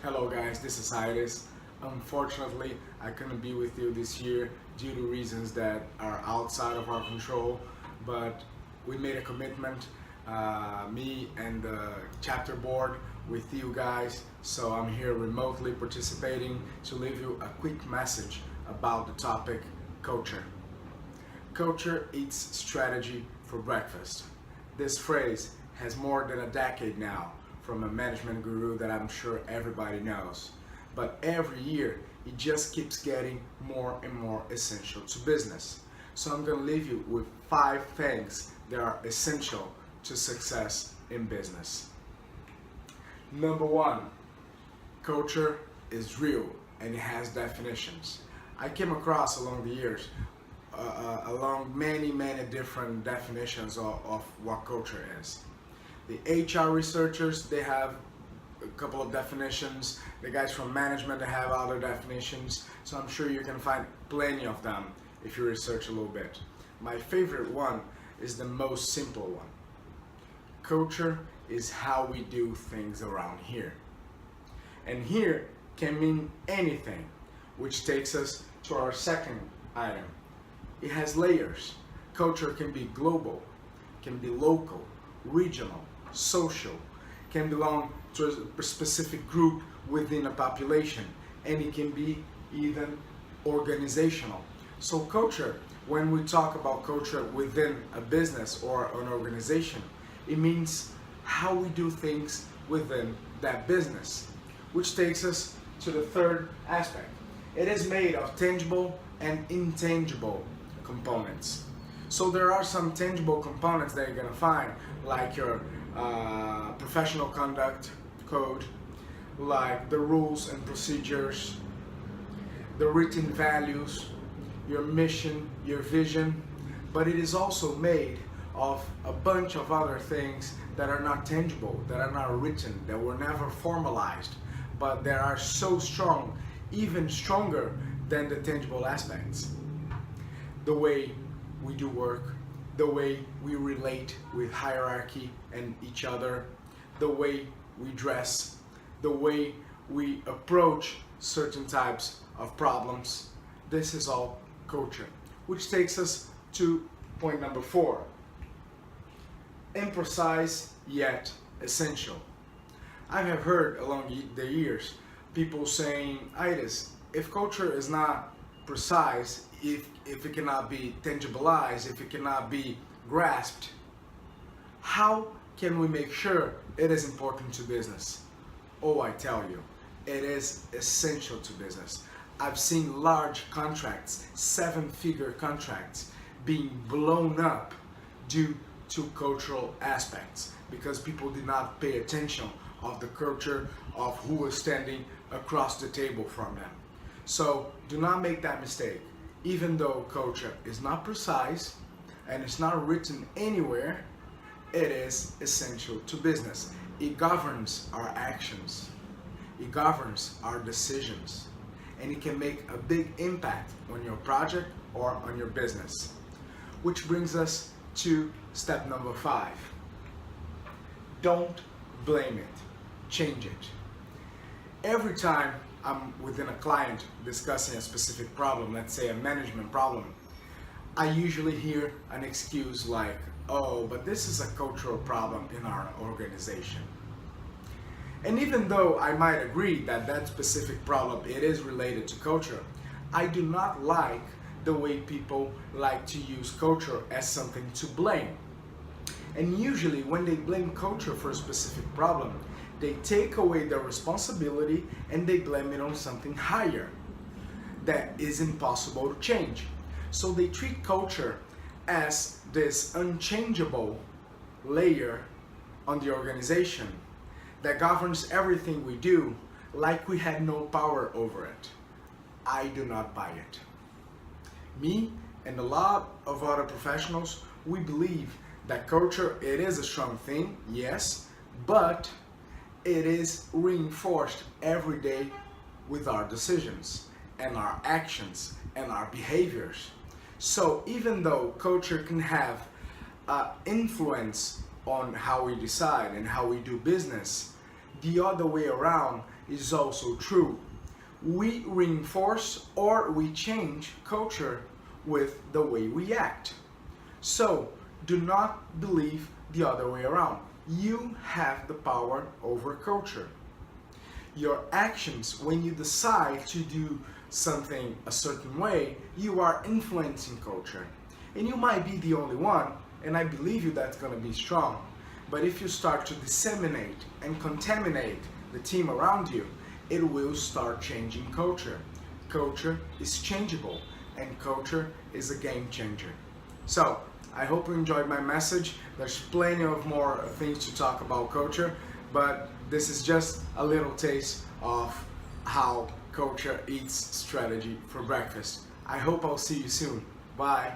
Hello guys, this is Iris. Unfortunately, I couldn't be with you this year due to reasons that are outside of our control, but we made a commitment, me and the chapter board, with you guys, so I'm here remotely participating to leave you a quick message about the topic culture. Culture eats strategy for breakfast. This phrase has more than a decade now from a management guru that I'm sure everybody knows. But every year, it just keeps getting more and more essential to business. So I'm going to leave you with 5 things that are essential to success in business. Number 1, culture is real and it has definitions. I came across along the years along many different definitions of what culture is. The HR researchers, they have a couple of definitions. The guys from management, they have other definitions. So I'm sure you can find plenty of them if you research a little bit. My favorite one is the most simple one. Culture is how we do things around here. And here can mean anything, which takes us to our second item. It has layers. Culture can be global, can be local, regional, social, can belong to a specific group within a population, and it can be even organizational. So culture, when we talk about culture within a business or an organization, it means how we do things within that business, which takes us to the third aspect. It is made of tangible and intangible components. So there are some tangible components that you're going to find, like your professional conduct code, like the rules and procedures, the written values, your mission, your vision, but it is also made of a bunch of other things that are not tangible, that are not written, that were never formalized, but that are so strong, even stronger than the tangible aspects. The way we do work, the way we relate with hierarchy and each other, the way we dress, the way we approach certain types of problems. This is all culture, which takes us to point number 4. Imprecise yet essential. I have heard along the years people saying, Itis, if culture is not precise, if it cannot be tangibilized, if it cannot be grasped, how can we make sure it is important to business? Oh, I tell you, it is essential to business. I've seen large contracts, 7-figure contracts, being blown up due to cultural aspects because people did not pay attention of the culture of who was standing across the table from them. So do not make that mistake. Even though culture is not precise and it's not written anywhere, it is essential to business. It governs our actions. It governs our decisions. And it can make a big impact on your project or on your business. Which brings us to step number 5. Don't blame it. Change it. Every time I'm within a client discussing a specific problem, let's say a management problem, I usually hear an excuse like, oh, but this is a cultural problem in our organization. And even though I might agree that that specific problem, it is related to culture, I do not like the way people like to use culture as something to blame. And usually when they blame culture for a specific problem, they take away their responsibility and they blame it on something higher that is impossible to change. So they treat culture as this unchangeable layer on the organization that governs everything we do, like we had no power over it. I do not buy it. Me and a lot of other professionals, we believe that culture, it is a strong thing, yes, but it is reinforced every day with our decisions and our actions and our behaviors. So even though culture can have influence on how we decide and how we do business, the other way around is also true. We reinforce or we change culture with the way we act. So do not believe the other way around. You have the power over culture. Your actions, when you decide to do something a certain way, you are influencing culture. And you might be the only one, and I believe you that's going to be strong. But if you start to disseminate and contaminate the team around you, it will start changing culture. Culture is changeable, and culture is a game changer. So, I hope you enjoyed my message. There's plenty of more things to talk about culture, but this is just a little taste of how culture eats strategy for breakfast. I hope I'll see you soon. Bye.